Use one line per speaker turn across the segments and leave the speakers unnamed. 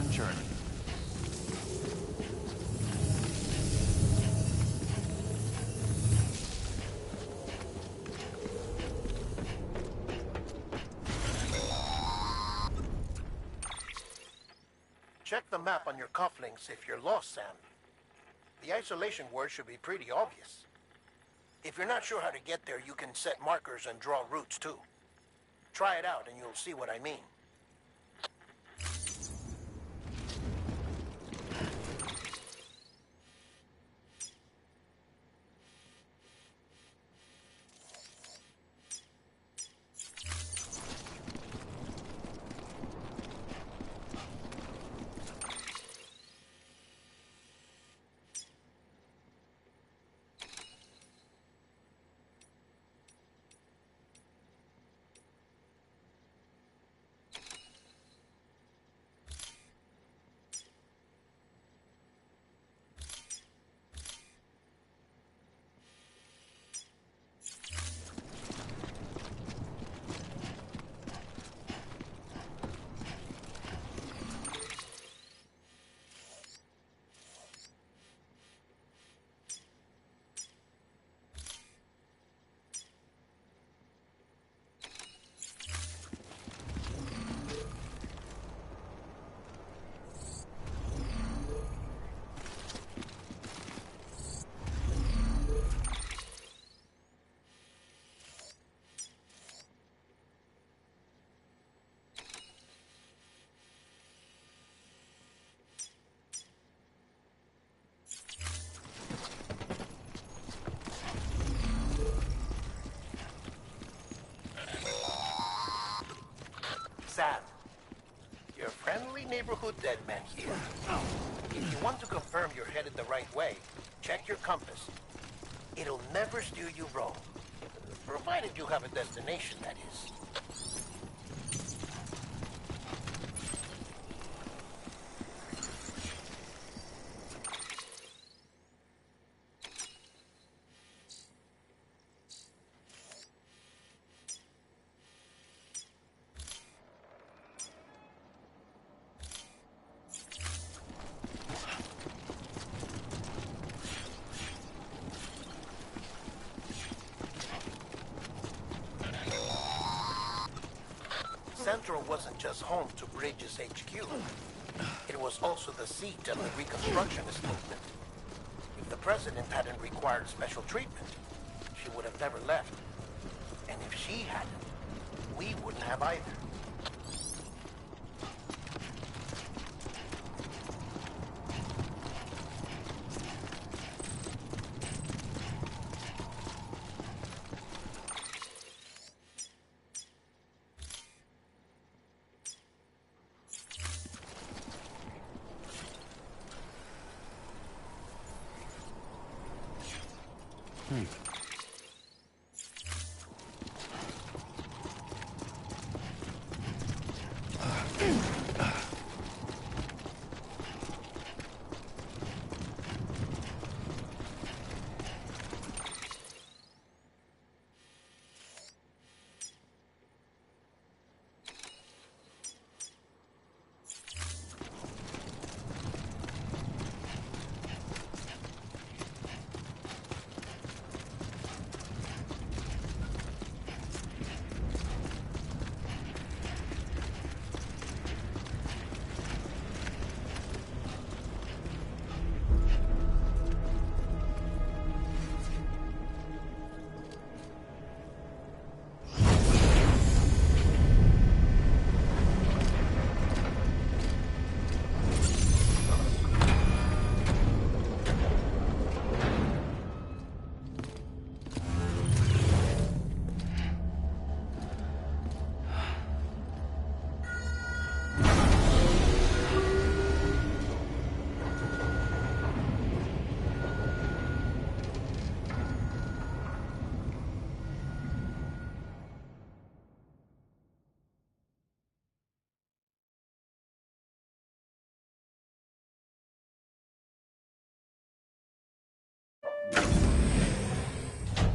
unpleasant journey.
Check the map on your cufflinks if you're lost, Sam. The isolation word should be pretty obvious. If you're not sure how to get there, you can set markers and draw routes too. Try it out and you'll see what I mean. Sam, your friendly neighborhood deadman here. If you want to confirm you're headed the right way, check your compass. It'll never steer you wrong. Provided you have a destination, that is. Central wasn't just home to Bridges HQ. It was also the seat of the Reconstructionist movement. If the president hadn't required special treatment, she would have never left. And if she hadn't, we wouldn't have either.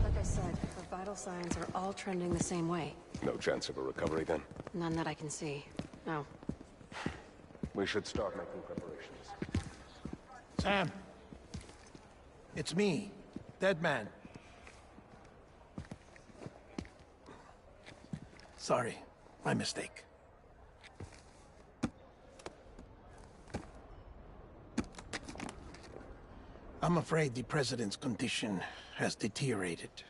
Like I said, her vital signs are all trending the same way.
No chance of a recovery then?
None that I can see. No.
We should start making preparations.
Sam. It's me, Dead Man. Sorry, my mistake. I'm afraid the President's condition has deteriorated.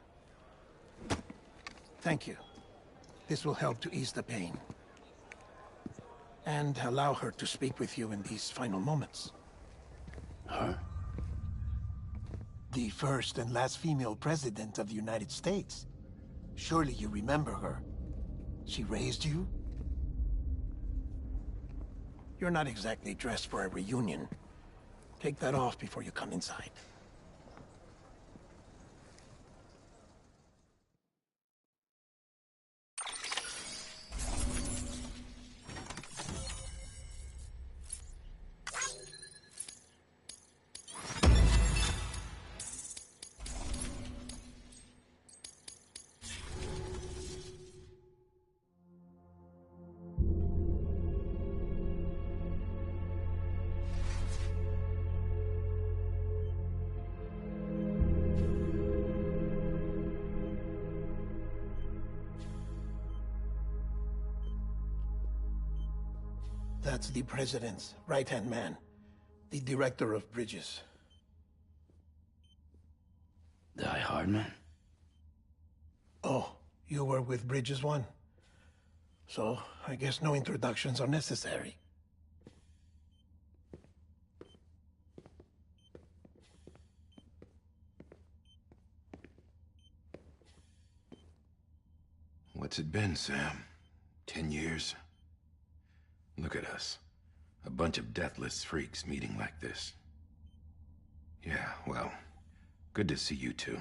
Thank you. This will help to ease the pain. And allow her to speak with you in these final moments.
Her?
The first and last female president of the United States. Surely you remember her. She raised you? You're not exactly dressed for a reunion. Take that off before you come inside. That's the President's right-hand man, the Director of Bridges.
Die Hardman?
Oh, you were with Bridges 1? So, I guess no introductions are necessary.
What's it been, Sam? 10 years? Look at us. A bunch of deathless freaks meeting like this. Yeah, well, good to see you two.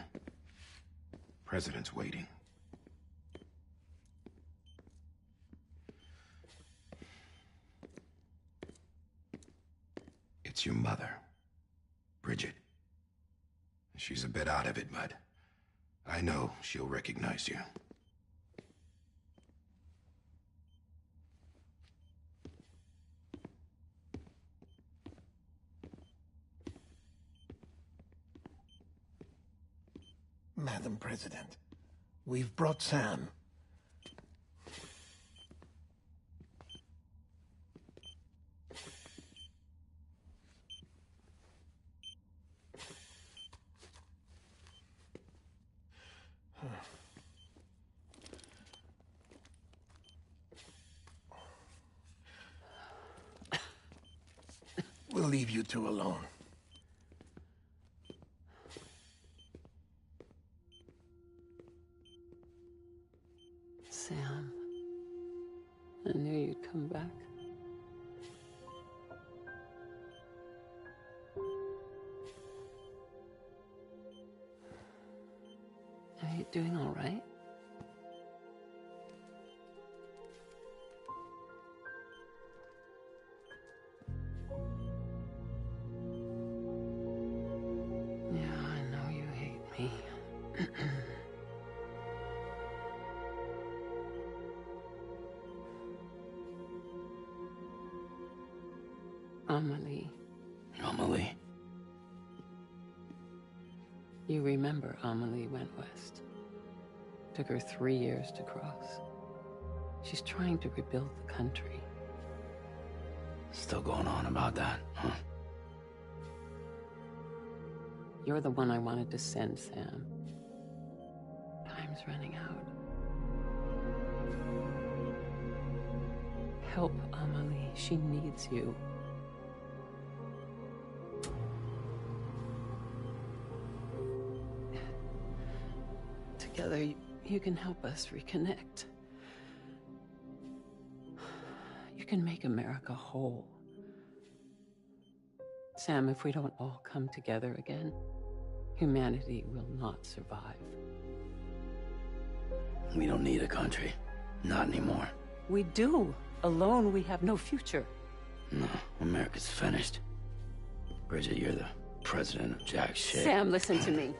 President's waiting. It's your mother, Bridget. She's a bit out of it, but I know she'll recognize you.
Madam President, we've brought Sam. We'll leave you two alone.
Sam, I knew you'd come back. Are you doing all right? Yeah, I know you hate me. Amelie.
Amelie?
You remember Amelie went west. Took her 3 years to cross. She's trying to rebuild the country.
Still going on about that, huh?
You're the one I wanted to send, Sam. Time's running out. Help Amelie. She needs you. Together, you can help us reconnect. You can make America whole. Sam, if we don't all come together again, humanity will not survive.
We don't need a country. Not anymore.
We do. Alone, we have no future.
No, America's finished. Bridget, you're the president of jack shit.
Sam, listen to me.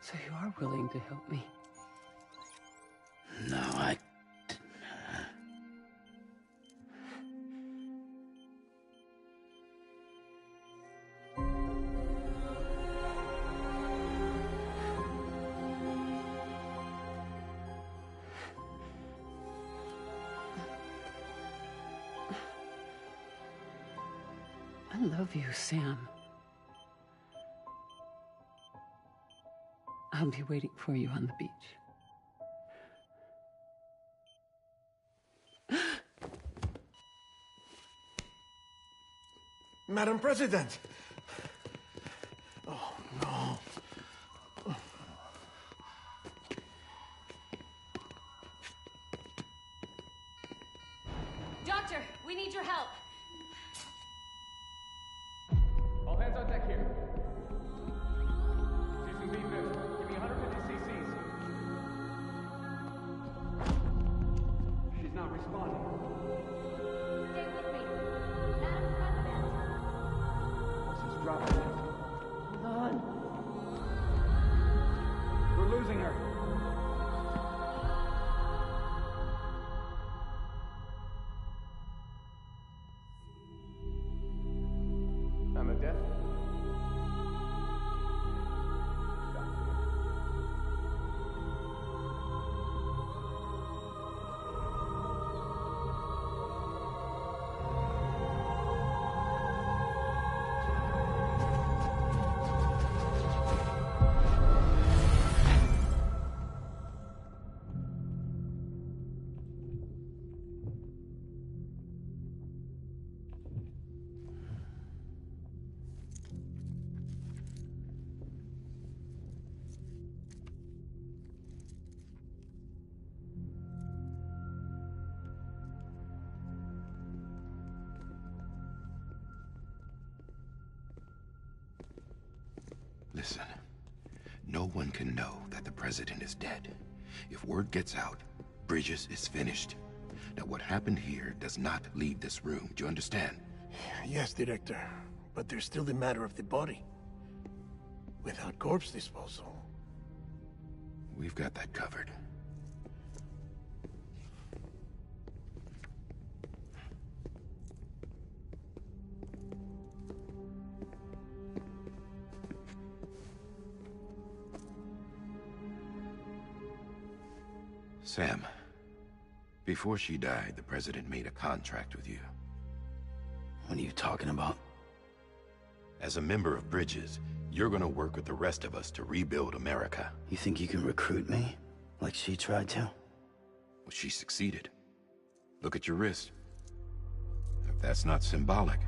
So you are willing to help me?
No, I
love you, Sam. I'll be waiting for you on the beach.
Madam President! Oh, no.
Doctor, we need your help.
All hands on deck here. Jason B. Fifth, give me 150 cc's. She's not responding.
Stay with me. Madam President.
She's dropping it.
Hold on.
We're losing her. I'm a death.
Listen, no one can know that the president is dead. If word gets out, Bridges is finished. Now, what happened here does not leave this room. Do you understand?
Yes, Director. But there's still the matter of the body. Without corpse disposal.
We've got that covered. Sam, before she died, the president made a contract with you.
What are you talking about?
As a member of Bridges, you're gonna work with the rest of us to rebuild America.
You think you can recruit me? Like she tried to?
Well, she succeeded. Look at your wrist. If that's not symbolic,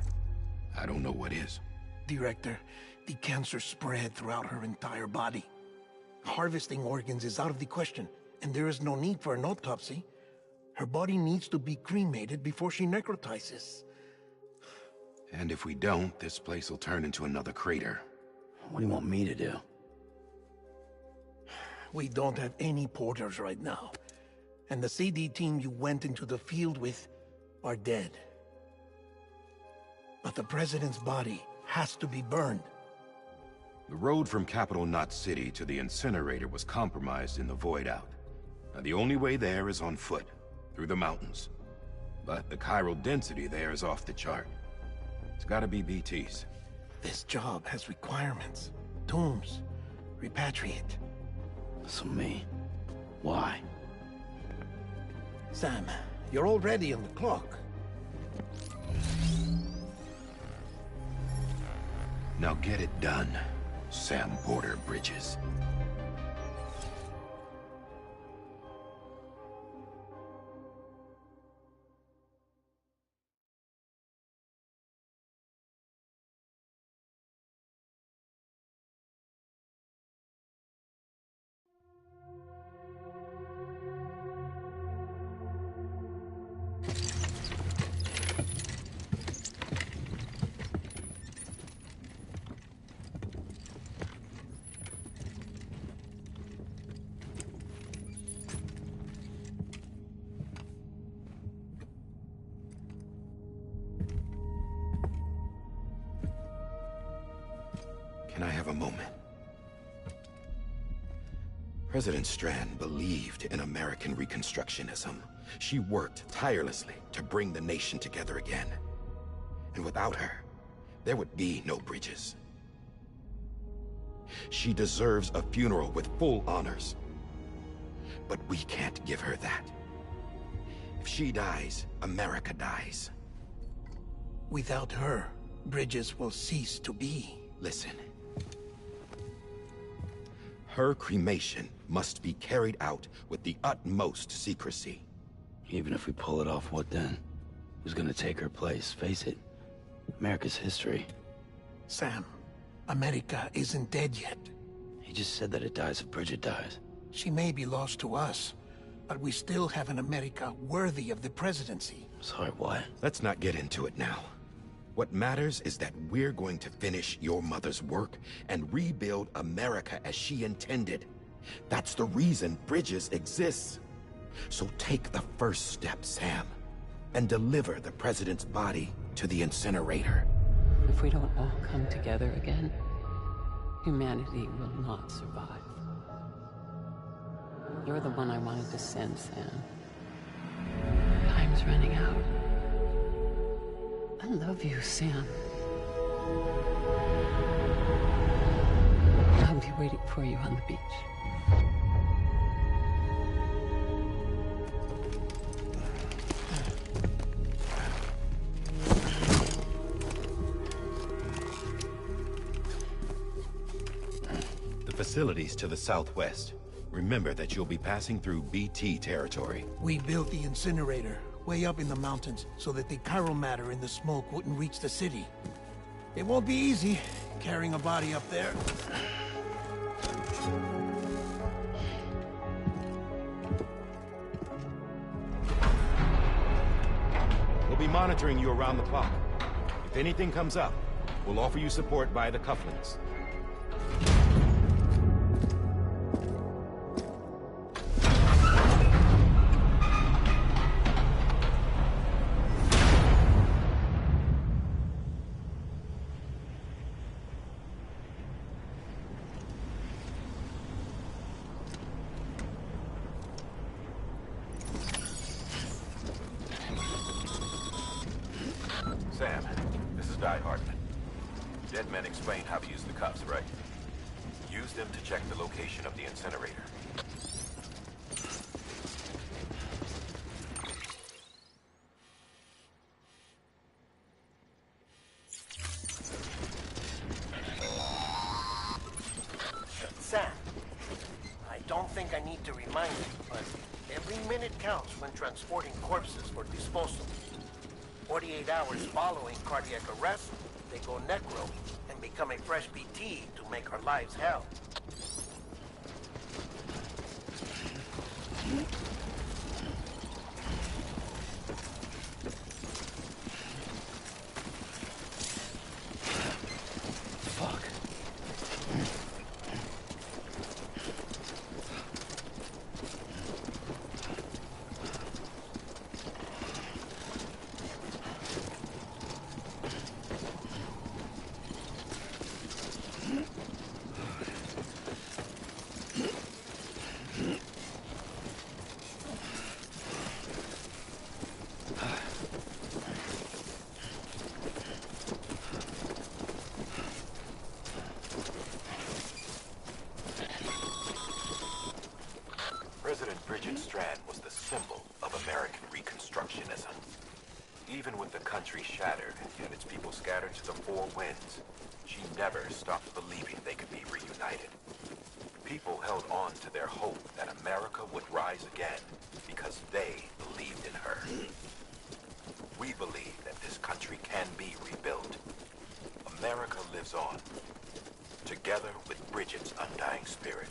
I don't know what is.
Director, the cancer spread throughout her entire body. Harvesting organs is out of the question, and there is no need for an autopsy. Her body needs to be cremated before she necrotizes.
And if we don't, this place will turn into another crater.
What do you want me to do?
We don't have any porters right now. And the CD team you went into the field with are dead. But the president's body has to be burned.
The road from Capital Knot City to the incinerator was compromised in the void out. Now, the only way there is on foot, through the mountains. But the chiral density there is off the chart. It's gotta be BTs.
This job has requirements. Tombs. Repatriate.
So me. Why?
Sam, you're already on the clock.
Now get it done, Sam Porter Bridges. Can I have a moment? President Strand believed in American Reconstructionism. She worked tirelessly to bring the nation together again. And without her, there would be no bridges. She deserves a funeral with full honors. But we can't give her that. If she dies, America dies.
Without her, bridges will cease to be.
Listen. Her cremation must be carried out with the utmost secrecy.
Even if we pull it off, what then? Who's gonna take her place? Face it, America's history.
Sam, America isn't dead yet.
He just said that it dies if Bridget dies.
She may be lost to us, but we still have an America worthy of the presidency.
Sorry, what?
Let's not get into it now. What matters is that we're going to finish your mother's work and rebuild America as she intended. That's the reason Bridges exists. So take the first step, Sam, and deliver the president's body to the incinerator.
If we don't all come together again, humanity will not survive. You're the one I wanted to send, Sam. Time's running out. I love you, Sam. I'll be waiting for you on the beach.
The facilities to the southwest. Remember that you'll be passing through BT territory.
We built the incinerator way up in the mountains so that the chiral matter in the smoke wouldn't reach the city. It won't be easy carrying a body up there.
We'll be monitoring you around the clock. If anything comes up, we'll offer you support via the cufflinks.
Sam, this is Di Hartman. Dead men explained how to use the cuffs, right? Use them to check the location of the incinerator.
Sam, I don't think I need to remind you, but every minute counts when transporting corpses for disposal. 48 hours following cardiac arrest, they go necro and become a fresh BT to make our lives hell.
Fuck.
President Bridget Strand was the symbol of American Reconstructionism. Even with the country shattered and its people scattered to the four winds, she never stopped believing they could be reunited. People held on to their hope that America would rise again because they believed in her. We believe that this country can be rebuilt. America lives on, together with Bridget's undying spirit.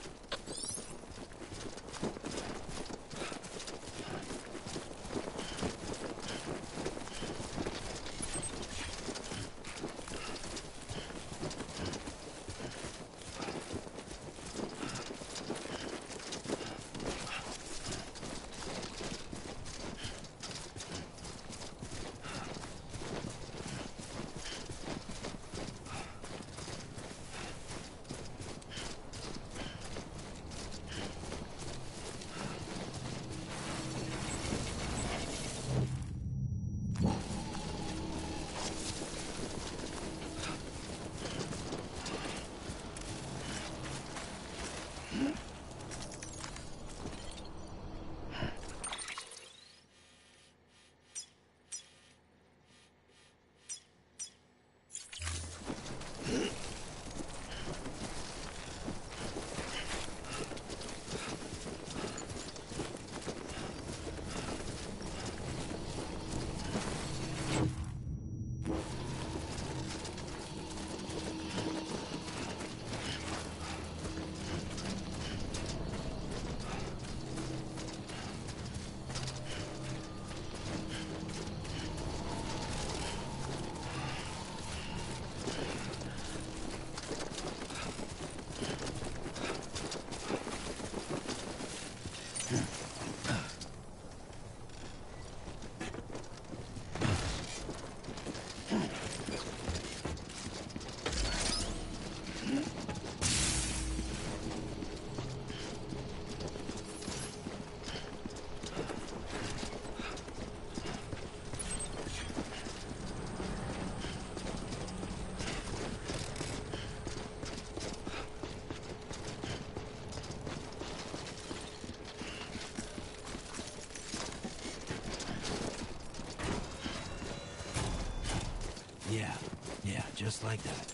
like that.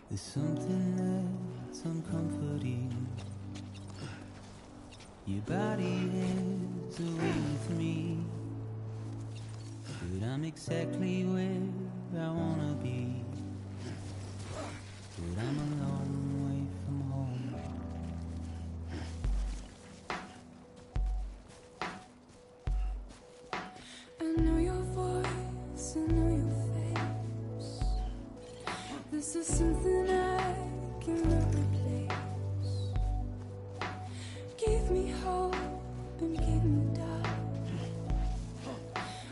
There's something that's uncomforting. Your body is away with me, but I'm exactly where I wanna be. But I'm a long way from home.
I know your voice, I know your face. This is something I cannot replace. Give me hope and give me doubt.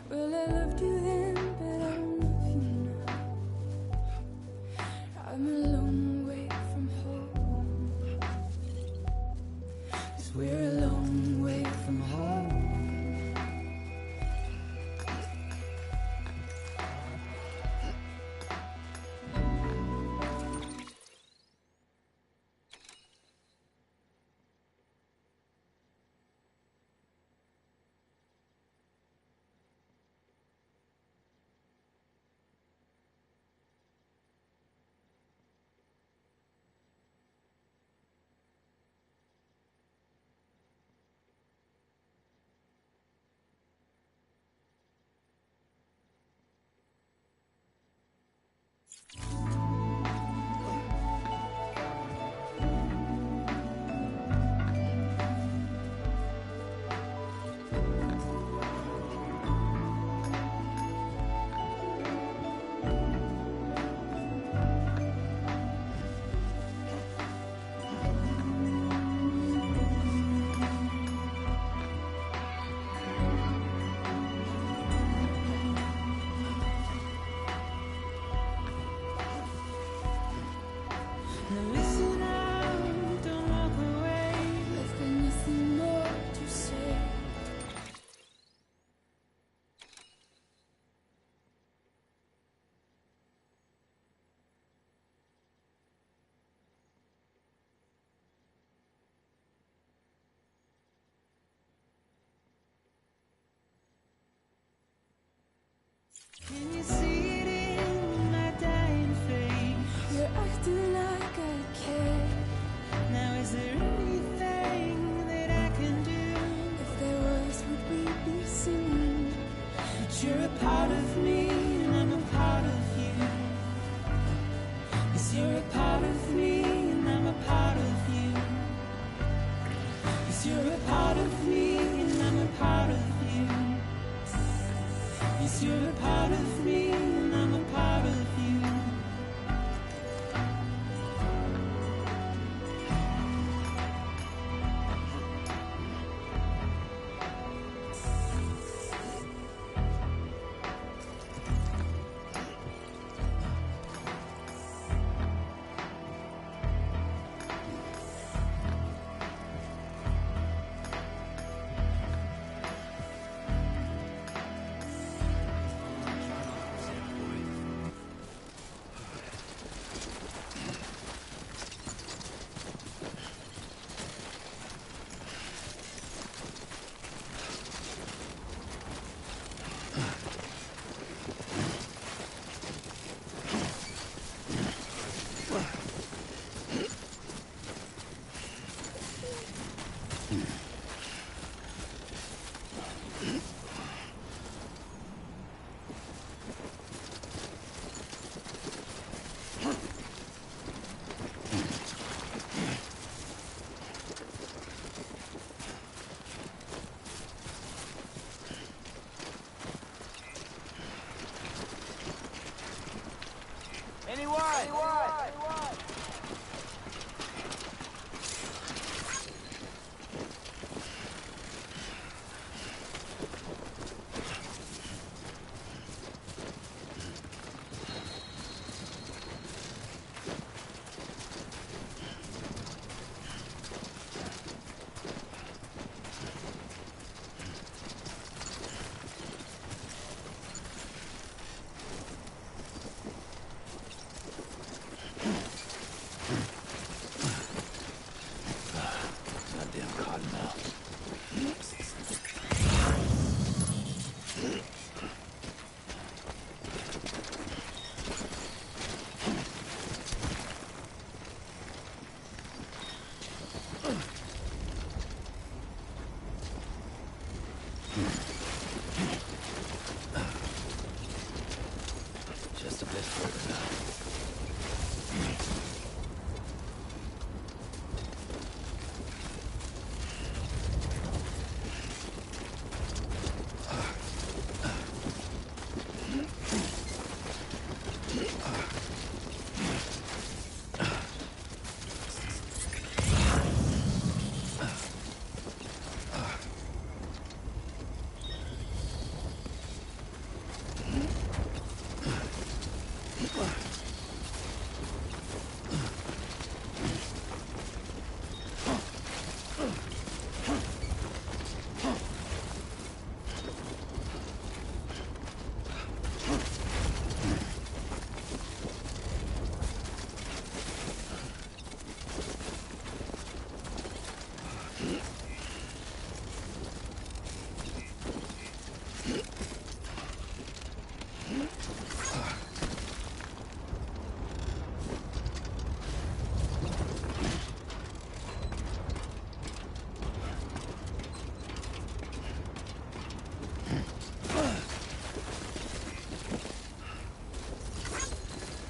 Well, I loved you then, but I don't love you now. I'm a long way from home. 'Cause we're a long way from home. Now listen out, don't walk away. I've got nothing more to say. Can you see it in my dying face? You're acting like I care. Now is there anything that I can do? If there was, would we be singing? But you're a part of me and I'm a part of you. 'Cause you're a part of me and I'm a part of you. 'Cause you're a part of me and I'm a part of you. 'Cause you're a part of me and I'm a part of you.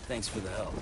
Thanks for the help.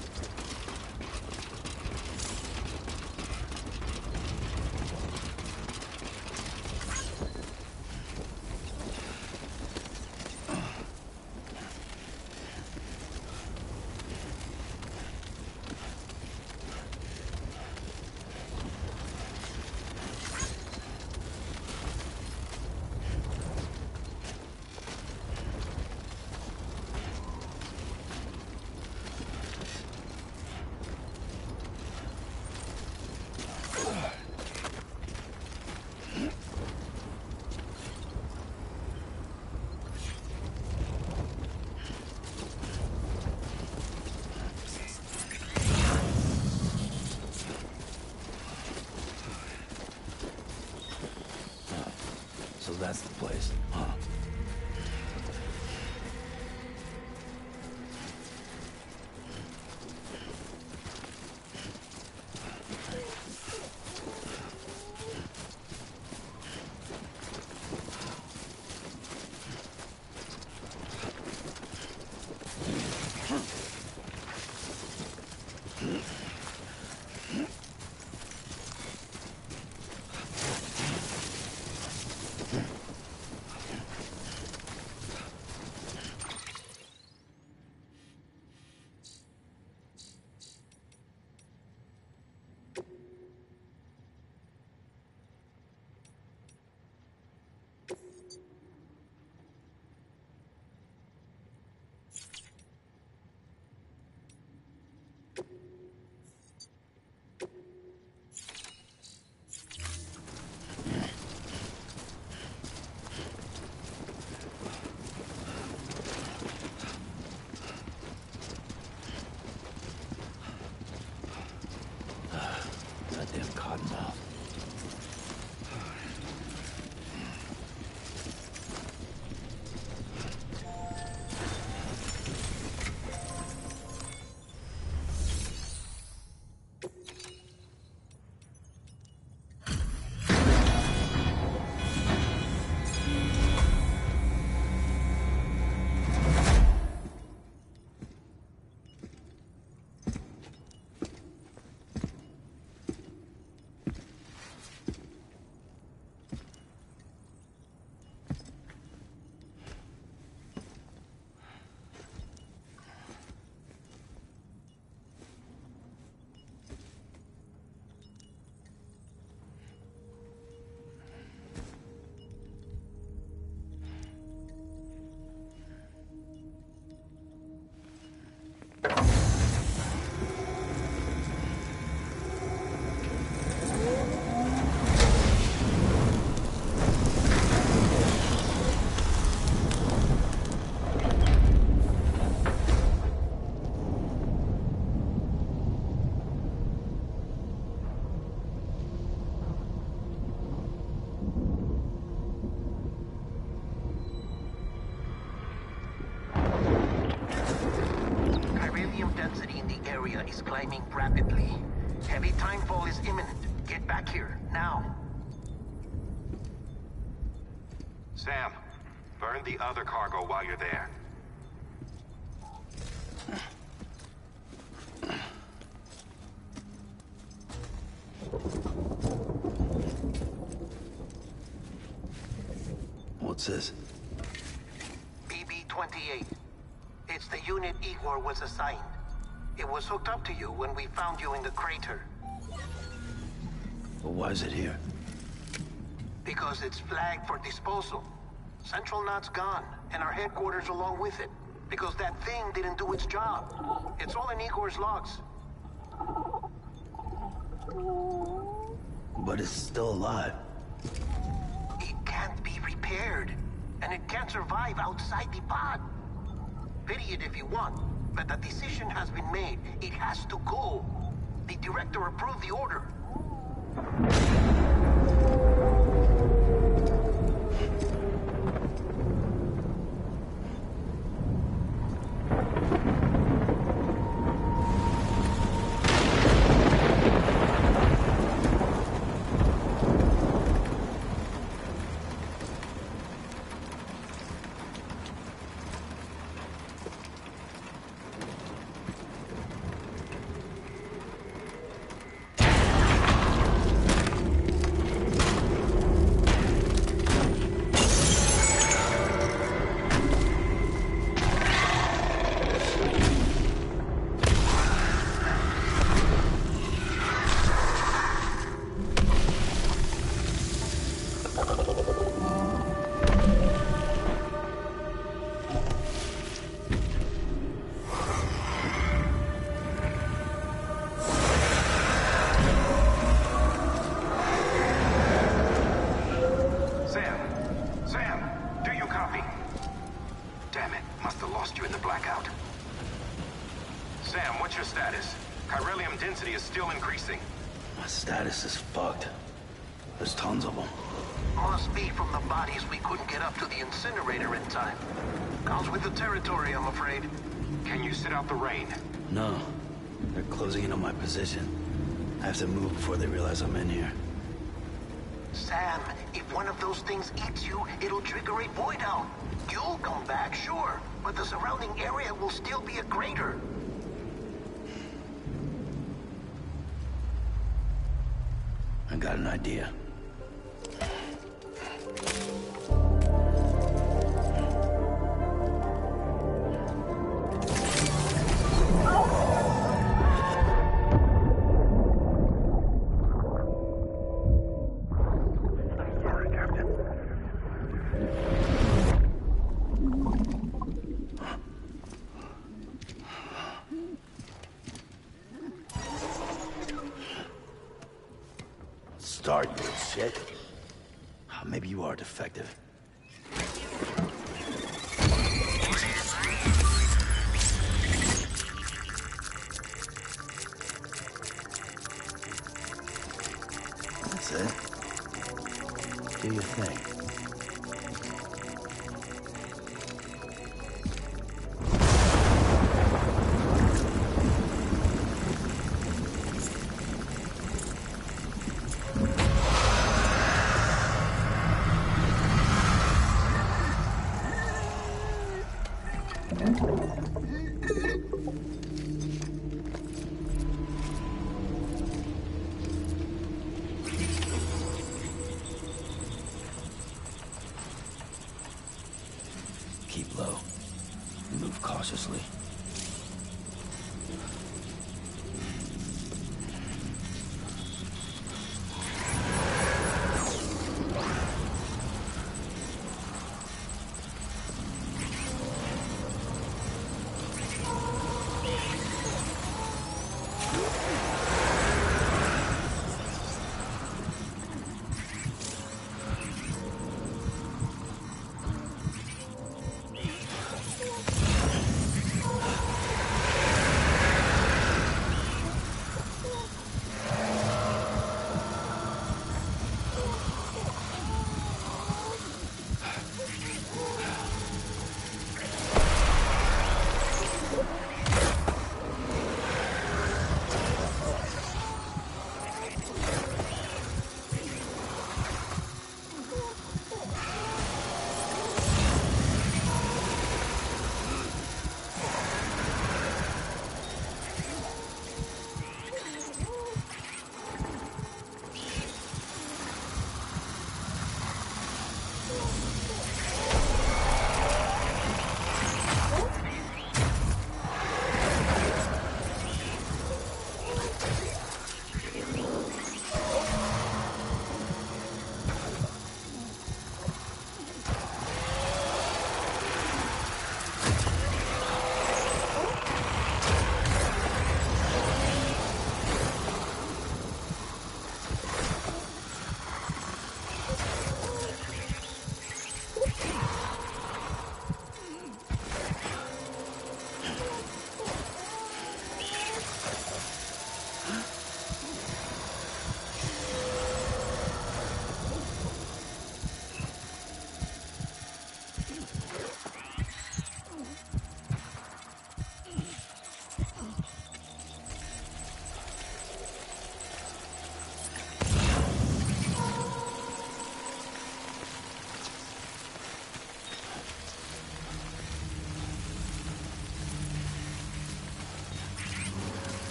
So that's the place, huh? Goddamn cottonmouth.
Is climbing rapidly. Heavy timefall is imminent. Get back here, now.
Sam, burn the other cargo while you're there.
What's this?
BB-28. It's the unit Igor was assigned. It was hooked up to you when we found you in the crater.
But why is it here?
Because it's flagged for disposal. Central Knot's gone, and our headquarters along with it. Because that thing didn't do its job. It's all in Igor's logs.
But it's still alive.
It can't be repaired, and it can't survive outside the pod. Pity it if you want. But the decision has been made. It has to go. The director approved the order.
status is fucked. There's tons of them.
Must be from the bodies we couldn't get up to the incinerator in time. Comes with the territory, I'm afraid.
Can you sit out the rain?
No. They're closing in on my position. I have to move before they realize I'm in here.
Sam, if one of those things eats you, it'll trigger a void out. You'll come back, sure, but the surrounding area will still be a crater.
I got an idea. Start, you shit. Maybe you are defective. That's it. Do your thing. Keep low. Move cautiously.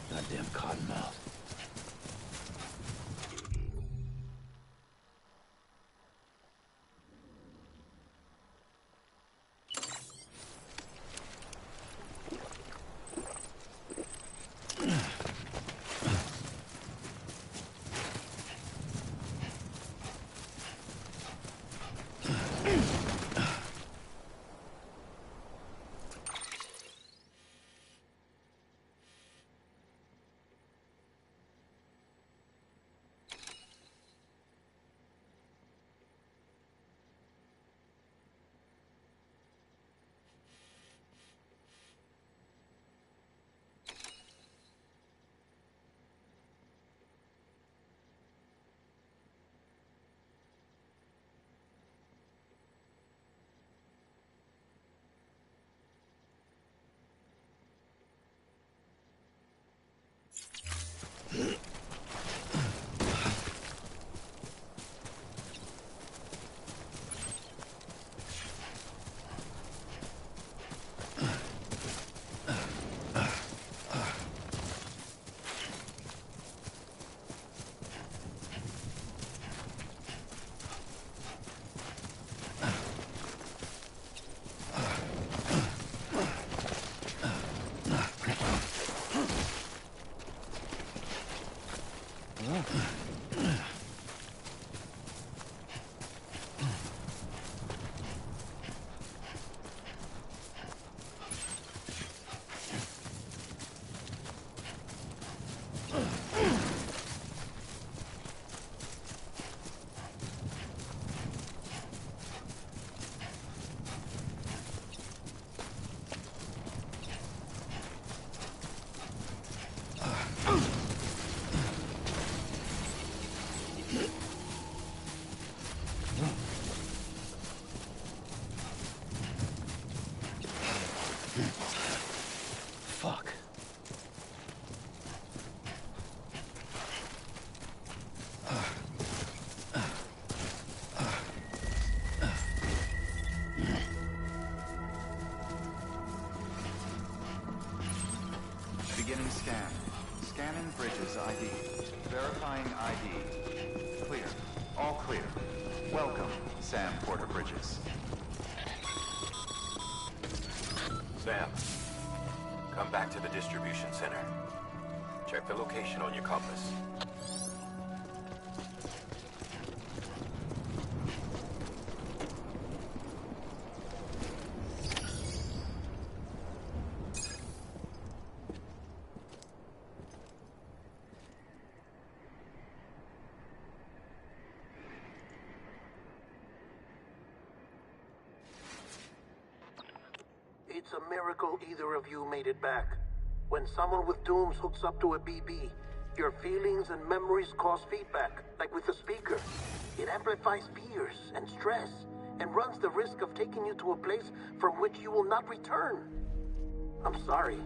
Goddamn cottonmouth. Fuck.
Beginning scan. Scanning Bridges ID. Verifying ID. Clear. All clear. Welcome, Sam Porter Bridges.
Sam, come back to the distribution center. Check the location on your compass.
It's a miracle either of you made it back. When someone with dooms hooks up to a BB, your feelings and memories cause feedback, like with the speaker. It amplifies fears and stress, and runs the risk of taking you to a place from which you will not return. I'm sorry,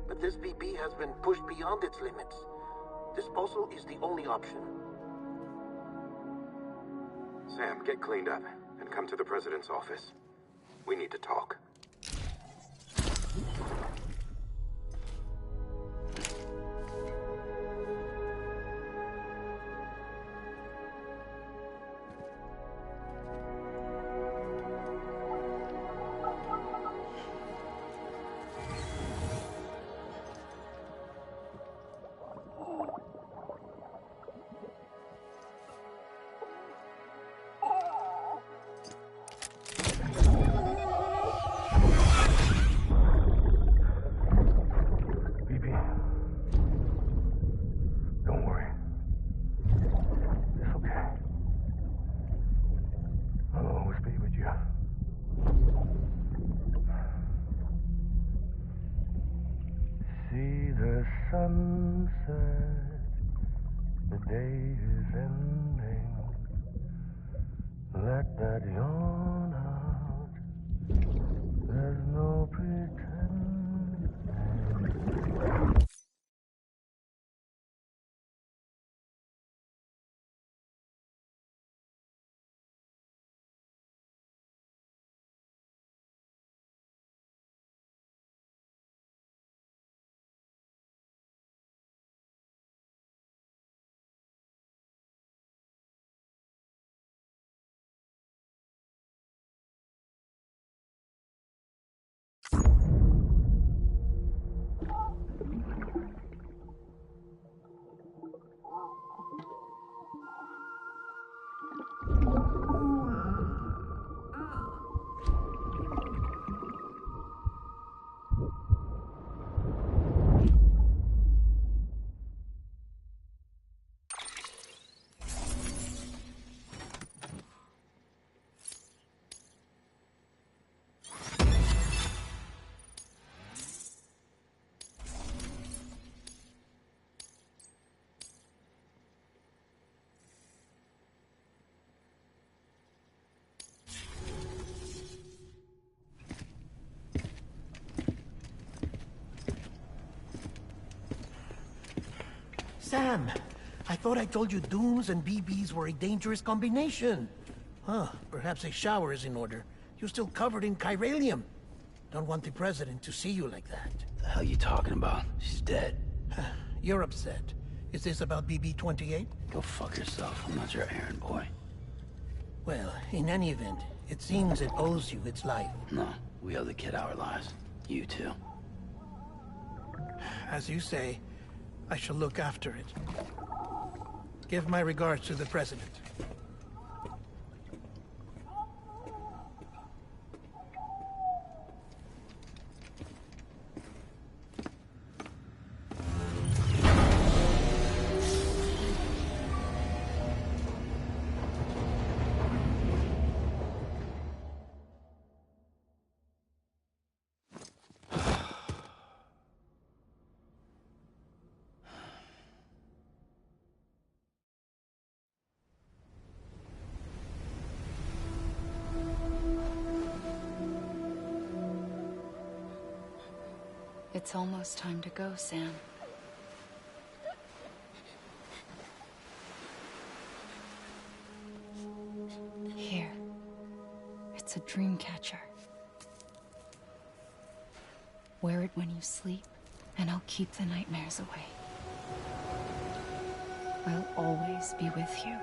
but this BB has been pushed beyond its limits. Disposal is the only option.
Sam, get cleaned up and come to the president's office. We need to talk.
Sunset, the day is ending. Let that yawn out. There's no pretending.
Sam, I thought I told you dooms and BBs were a dangerous combination. Huh, perhaps a shower is in order. You're still covered in chiralium. Don't want the president to see you like that.
The hell you talking about? She's dead.
You're upset. Is this about BB-28?
Go fuck yourself. I'm not your errand boy.
Well, in any event, it seems it owes you its life.
No, we owe the kid our lives. You too.
As you say, I shall look after it. Give my regards to the president.
It's almost time to go, Sam. Here. It's a dream catcher. Wear it when you sleep, and I'll keep the nightmares away. I'll always be with you.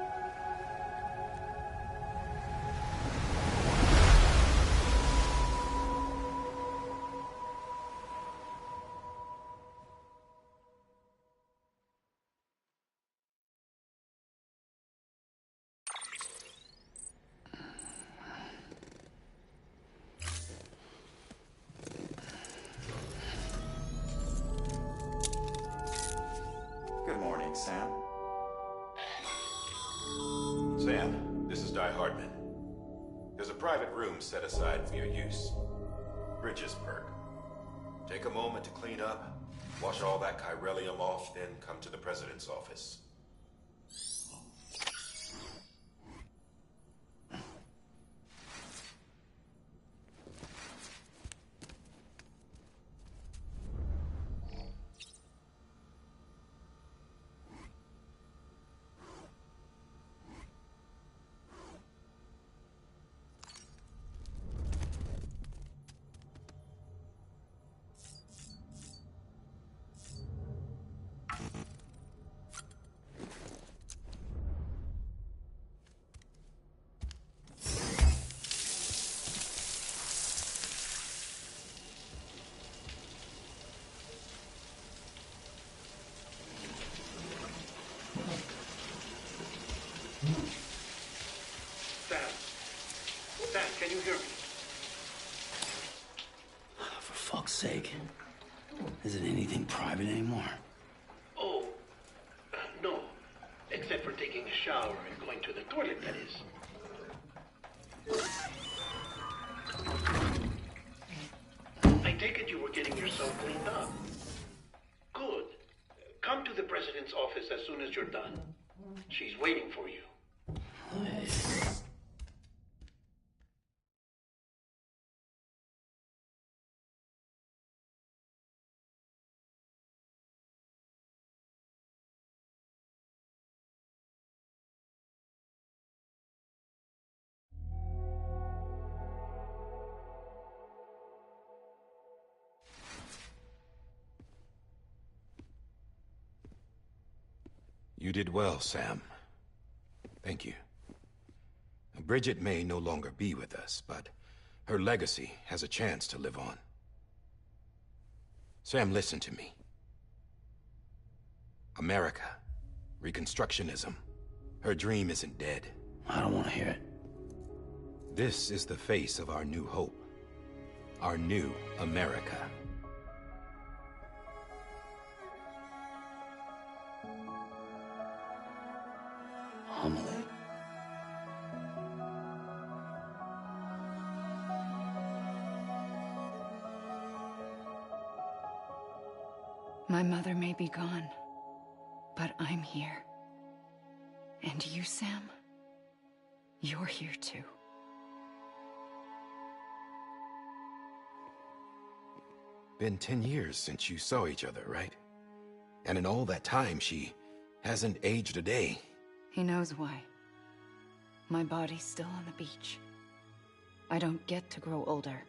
Good morning, Sam.
Sam, this is Di Hardman. There's a private room set aside for your use. Bridges perk. Take a moment to clean up, wash all that chiralium off, then come to the president's office.
fuck's sake. Isn't anything private anymore?
Oh, no. Except for taking a shower and going to the toilet, that is. I take it you were getting yourself cleaned up. Good. Come to the president's office as soon as you're done. She's waiting for you.
You did well, Sam. Thank you. Bridget may no longer be with us, but her legacy has a chance to live on. Sam, listen to me. America, Reconstructionism, her dream isn't dead.
I don't want to hear it.
This is the face of our new hope. Our new America.
Amelie.
My mother may be gone, but I'm here. And you, Sam? You're here too.
Been 10 years since you saw each other, right? And in all that time, she hasn't aged a day.
He knows why. My body's still on the beach. I don't get to grow older.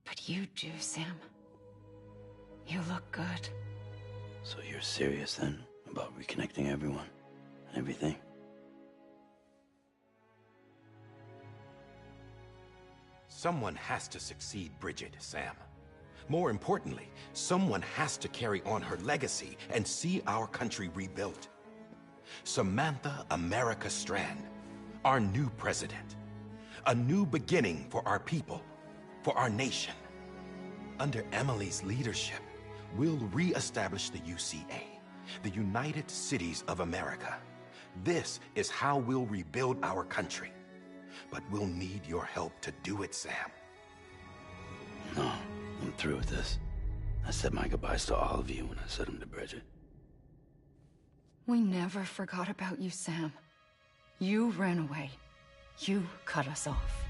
But you do, Sam. You look good.
So you're serious then about reconnecting everyone and everything?
Someone has to succeed Bridget, Sam. More importantly, someone has to carry on her legacy and see our country rebuilt. Samantha America Strand, our new president. A new beginning for our people, for our nation. Under Emily's leadership, we'll re-establish the UCA, the United Cities of America. This is how we'll rebuild our country. But we'll need your help to do it, Sam.
No, I'm through with this. I said my goodbyes to all of you when I said them to Bridget.
We never forgot about you, Sam. You ran away. You cut us off.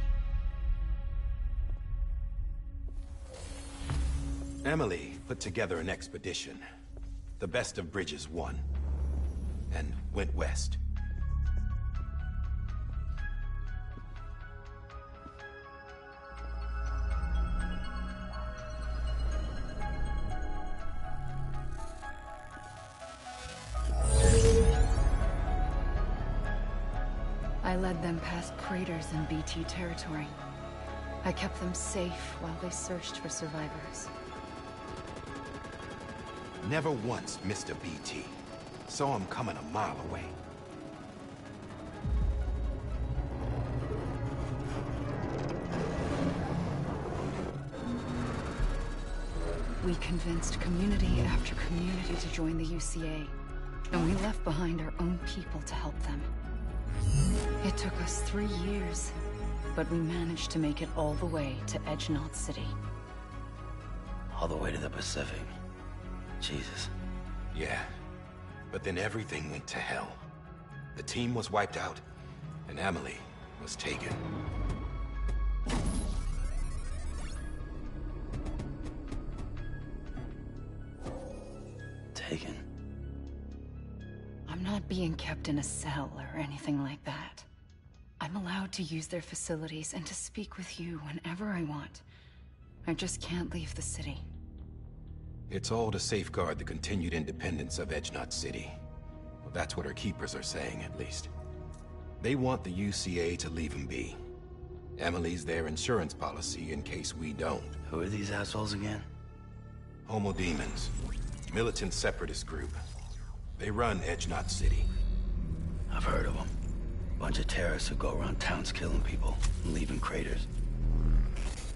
Emily put together an expedition. The best of Bridges won. And went west.
I led them past craters in BT territory. I kept them safe while they searched for survivors.
Never once missed a BT. Saw him coming a mile away.
We convinced community after community to join the UCA, and we left behind our own people to help them. It took us 3 years, but we managed to make it all the way to Edge Knot City.
All the way to the Pacific. Jesus.
Yeah, but then everything went to hell. The team was wiped out, and Emily was taken.
mistaken.
I'm not being kept in a cell or anything like that. I'm allowed to use their facilities and to speak with you whenever I want. I just can't leave the city.
It's all to safeguard the continued independence of Edge-Knot City. Well, that's what our keepers are saying, at least. They want the UCA to leave them be. Emily's their insurance policy in case we don't.
Who are these assholes again?
Homo Demons. Militant separatist group. They run Edge-Knot City.
I've heard of them. Bunch of terrorists who go around towns killing people and leaving craters.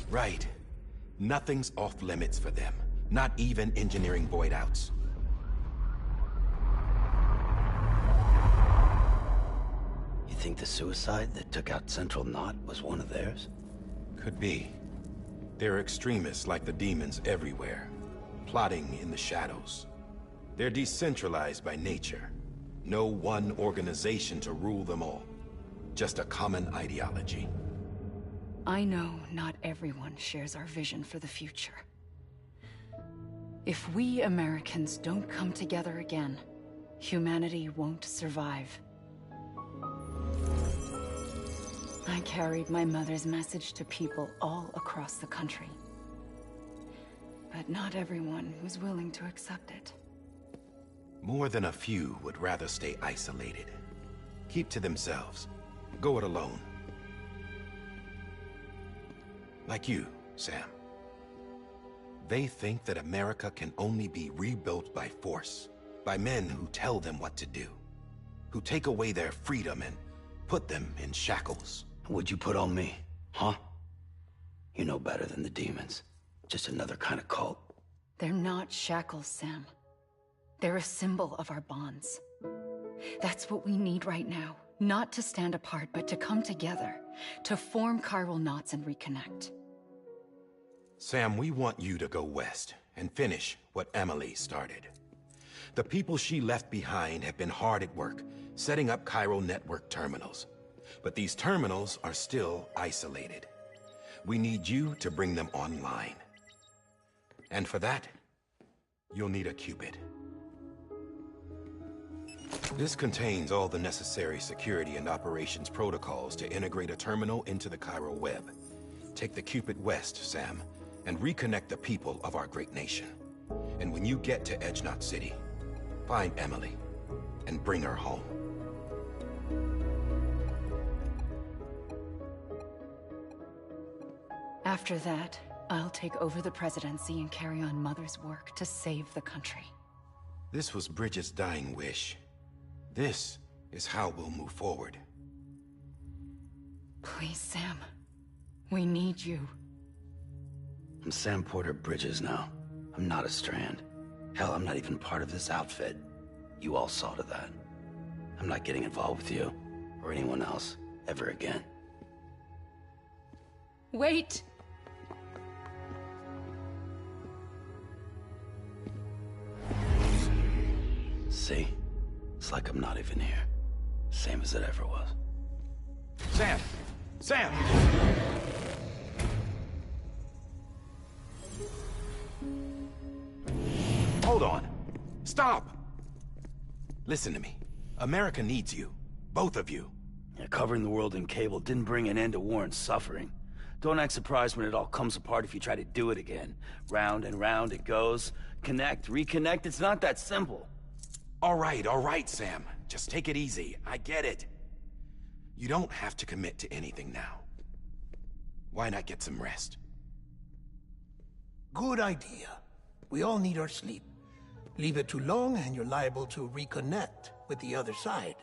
Right. Nothing's off limits for them. Not even engineering void outs.
You think the suicide that took out Central Knot was one of theirs?
Could be. There are extremists like the demons everywhere, plotting in the shadows. They're decentralized by nature. No one organization to rule them all. Just a common ideology.
I know not everyone shares our vision for the future. If we Americans don't come together again, humanity won't survive. I carried my mother's message to people all across the country. But not everyone was willing to accept it.
More than a few would rather stay isolated. Keep to themselves. Go it alone. Like you, Sam. They think that America can only be rebuilt by force, by men who tell them what to do, who take away their freedom and put them in shackles.
What'd you put on me, huh? You know better than the demons. Just another kind of cult.
They're not shackles, Sam. They're a symbol of our bonds. That's what we need right now. Not to stand apart, but to come together. To form chiral knots and reconnect.
Sam, we want you to go west and finish what Emily started. The people she left behind have been hard at work, setting up chiral network terminals. But these terminals are still isolated. We need you to bring them online. And for that, you'll need a Cupid. This contains all the necessary security and operations protocols to integrate a terminal into the chiral web. Take the Cupid west, Sam, and reconnect the people of our great nation. And when you get to Edge-Knot City, find Emily and bring her home.
After that, I'll take over the presidency and carry on Mother's work to save the country.
This was Bridget's dying wish. This is how we'll move forward.
Please, Sam. We need you.
I'm Sam Porter Bridges now. I'm not a Strand. Hell, I'm not even part of this outfit. You all saw to that. I'm not getting involved with you, or anyone else, ever again.
Wait!
See? It's like I'm not even here. Same as it ever was.
Sam! Sam! Hold on. Stop! Listen to me. America needs you. Both of you.
Yeah, covering the world in cable didn't bring an end to war and suffering. Don't act surprised when it all comes apart if you try to do it again. Round and round it goes. Connect, reconnect, it's not that simple.
All right, Sam. Just take it easy. I get it. You don't have to commit to anything now. Why not get some rest?
Good idea. We all need our sleep. Leave it too long and you're liable to reconnect with the other side.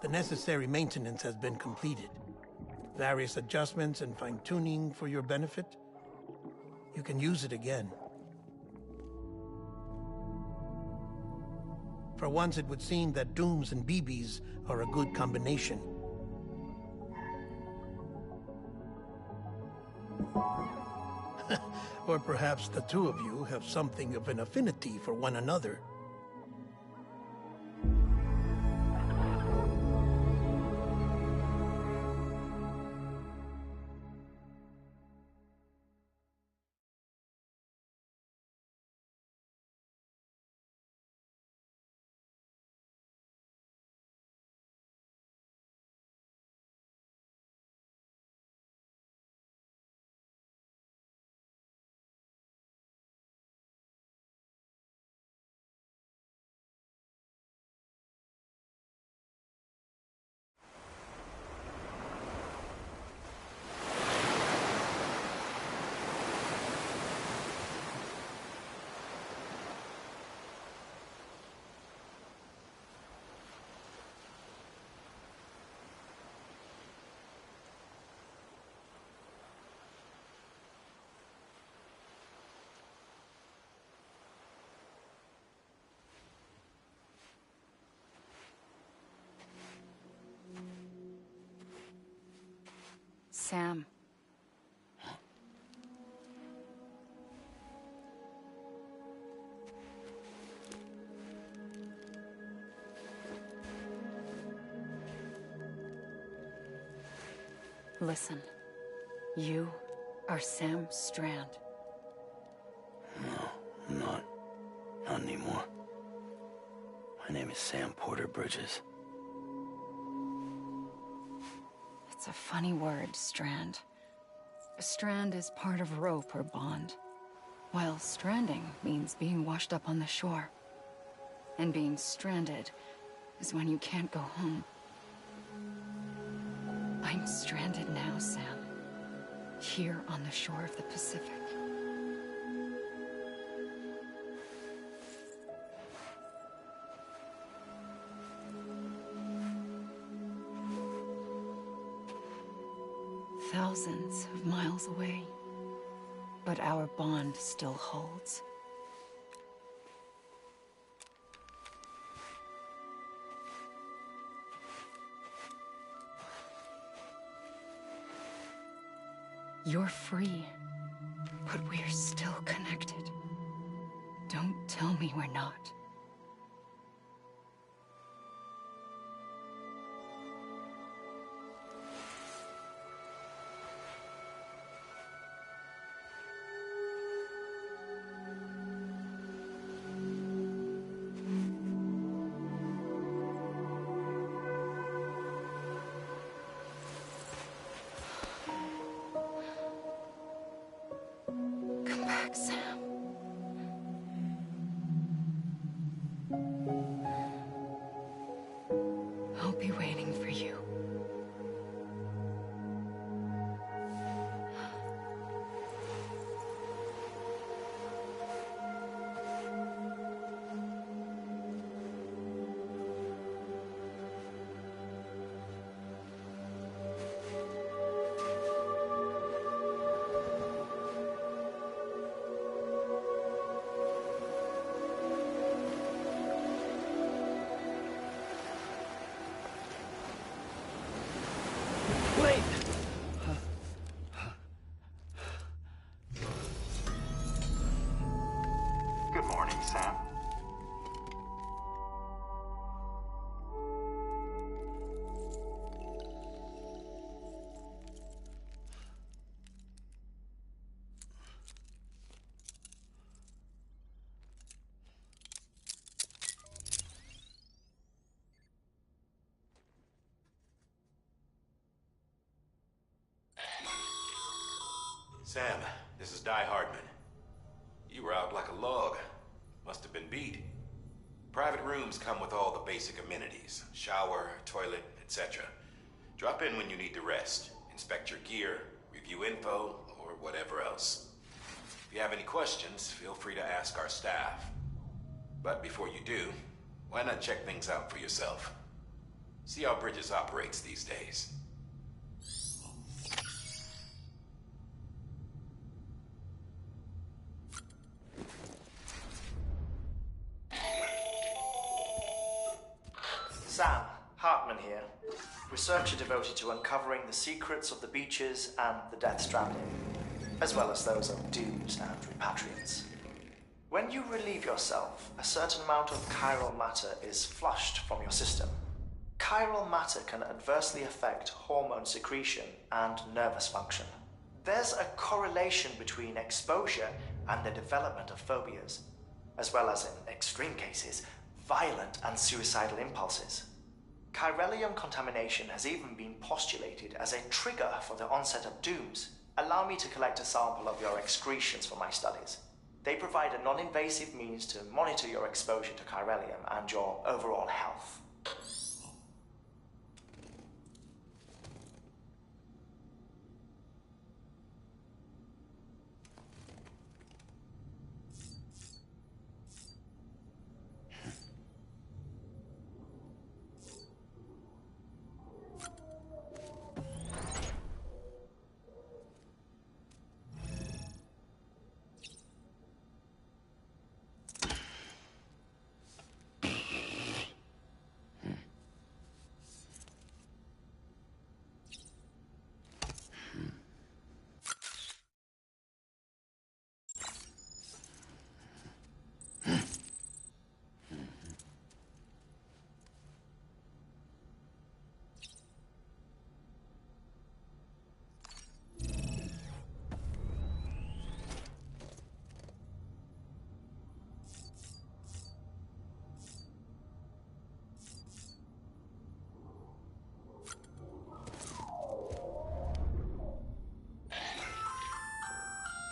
The necessary maintenance has been completed. Various adjustments and fine-tuning for your benefit. You can use it again. For once, it would seem that Dooms and BBs are a good combination. Or perhaps the two of you have something of an affinity for one another.
Sam. Listen. You are Sam Strand.
No, I'm not. Not anymore. My name is Sam Porter Bridges.
It's a funny word, strand. A strand is part of rope or bond, while stranding means being washed up on the shore. And being stranded is when you can't go home. I'm stranded now, Sam. Here on the shore of the Pacific. Thousands of miles away, but our bond still holds. You're free, but we're still connected. Don't tell me we're not. Come back, Sam. I'll be waiting for you.
Wait!
Good morning, Sam.
Sam, this is Di Hardman. You were out like a log. Must have been beat. Private rooms come with all the basic amenities. Shower, toilet, etc. Drop in when you need to rest. Inspect your gear, review info, or whatever else. If you have any questions, feel free to ask our staff. But before you do, why not check things out for yourself?
See how Bridges operates these days.
Sam, Hartman here. Researcher devoted to uncovering the secrets of the beaches and the Death Stranding, as well as those of dooms and repatriates. When you relieve yourself, a certain amount of chiral matter is flushed from your system. Chiral matter can adversely affect hormone secretion and nervous function. There's a correlation between exposure and the development of phobias, as well as, in extreme cases, violent and suicidal impulses. Chiralium contamination has even been postulated as a trigger for the onset of dooms. Allow me to collect a sample of your excretions for my studies. They provide a non-invasive means to monitor your exposure to chiralium and your overall health.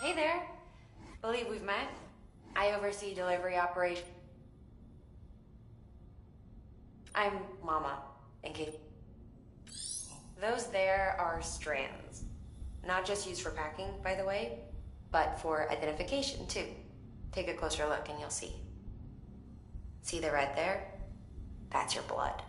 Hey there. Believe we've met. I oversee delivery operation. I'm Mama, in case. Those there are strands. Not just used for packing, by the way, but for identification, too. Take a closer look and you'll see. See the red there? That's your blood.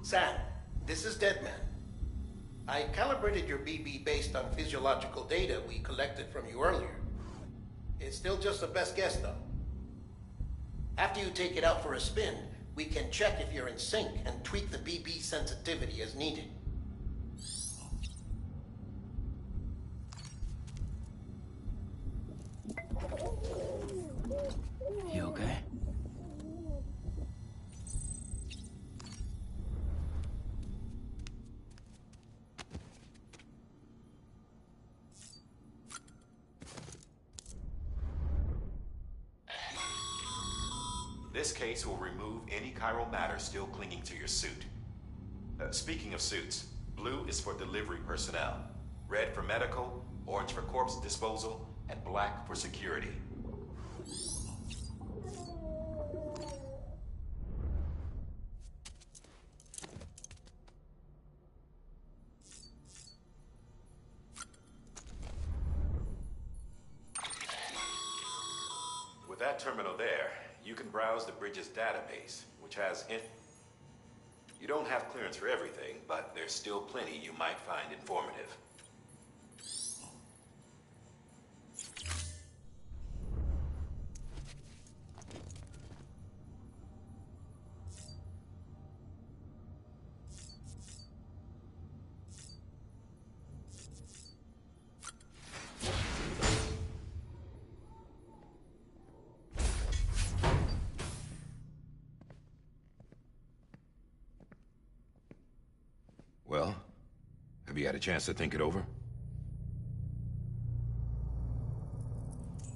Sam, this is Deadman. I calibrated your BB based on physiological data we collected from you earlier. It's still just a best guess, though. After you take it out for a spin, we can check if you're in sync and tweak the BB sensitivity as needed.
You okay?
This case will remove any chiral matter still clinging to your suit. Speaking of suits, blue is for delivery personnel, red for medical, orange for corpse disposal, and black for security. With that terminal there, you can browse the Bridges database, which has You don't have clearance for everything, but there's still plenty you might find informative.
Well, have you had a chance to think it over?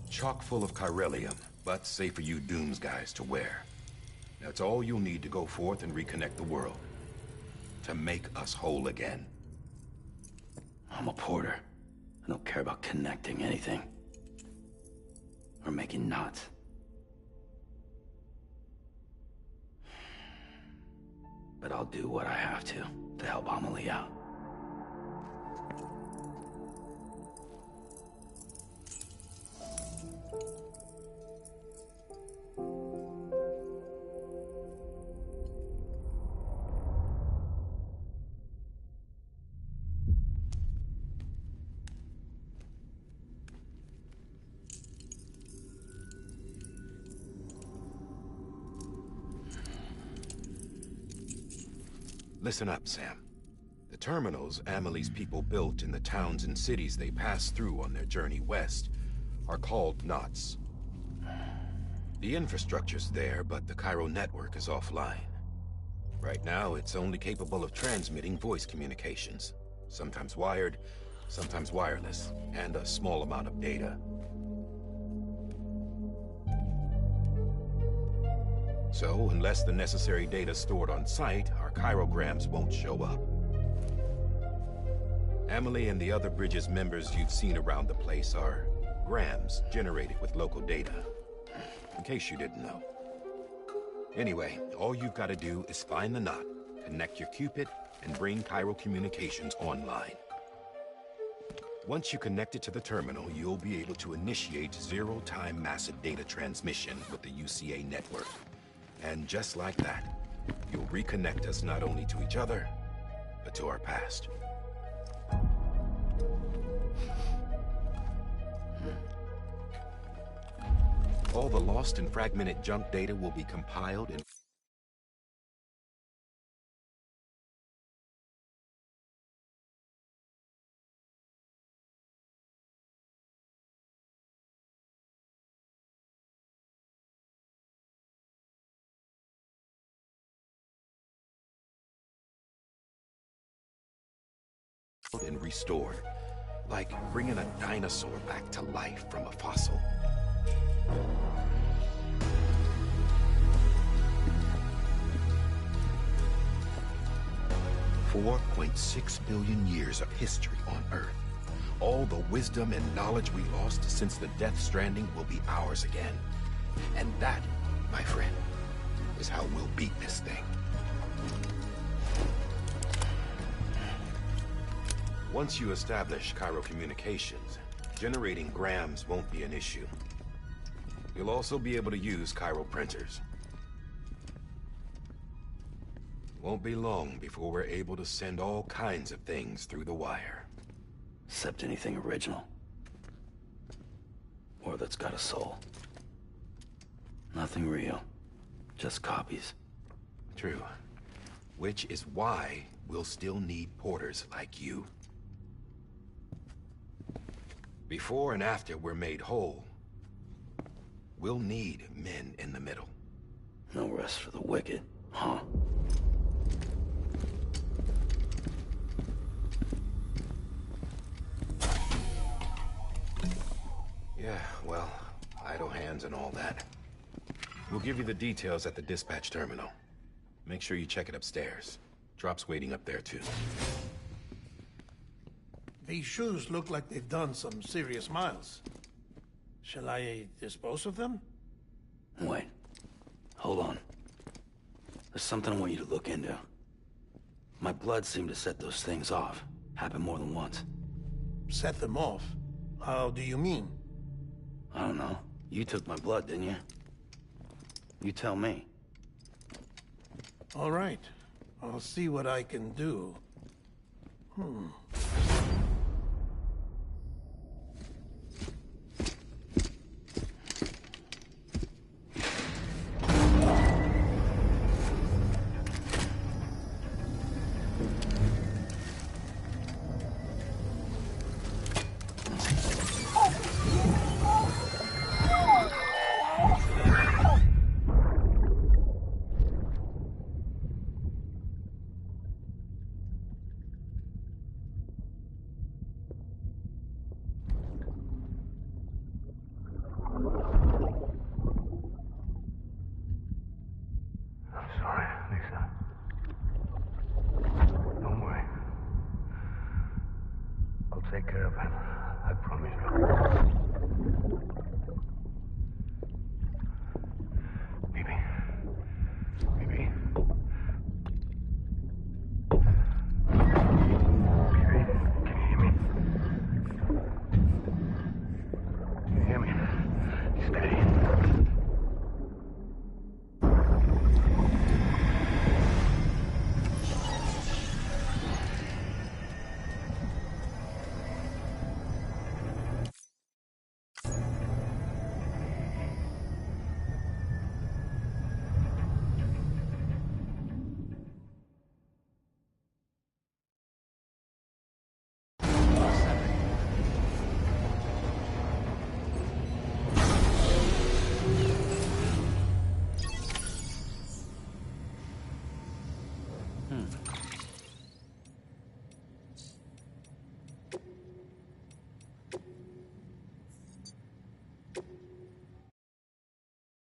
Chock full of chiralium, but safe for you Dooms guys to wear. That's all you'll need to go forth and reconnect the world. To make us whole again.
I'm a porter. I don't care about connecting anything. or making knots. But I'll do what I have to help Amelie out.
Listen up, Sam. The terminals Amelie's people built in the towns and cities they passed through on their journey west are called knots. The infrastructure's there, but the Cairo network is offline. Right now, it's only capable of transmitting voice communications. Sometimes wired, sometimes wireless, and a small amount of data. So, unless the necessary data stored on site, our chirograms won't show up. Amelie and the other Bridges members you've seen around the place are grams generated with local data. In case you didn't know. Anyway, all you've got to do is find the knot, connect your Cupid, and bring Cairo communications online. Once you connect it to the terminal, you'll be able to initiate zero-time massive data transmission with the UCA network. And just like that, you'll reconnect us not only to each other, but to our past. All the lost and fragmented junk data will be compiled and restored, like bringing a dinosaur back to life from a fossil. 4.6 billion years of history on Earth. All the wisdom and knowledge we lost since the Death Stranding will be ours again. And that, my friend, is how we'll beat this thing. Once you establish Cairo communications, generating grams won't be an issue. You'll also be able to use Cairo printers. Won't be long before we're able to send all kinds of things through the wire.
Except anything original. Or that's got a soul. Nothing real. Just copies.
True. Which is why we'll still need porters like you. Before and after we're made whole, we'll need men in the middle.
No rest for the wicked, huh?
Yeah, well, idle hands and all that. We'll give you the details at the dispatch terminal. Make sure you check it upstairs. Drop's waiting up there, too.
These shoes look like they've done some serious miles. Shall I dispose of them?
Wait. Hold on. There's something I want you to look into. My blood seemed to set those things off. Happened more than once.
Set them off? How do you mean?
I don't know. You took my blood, didn't you? You tell me.
All right. I'll see what I can do.
Take care of him. I promise you.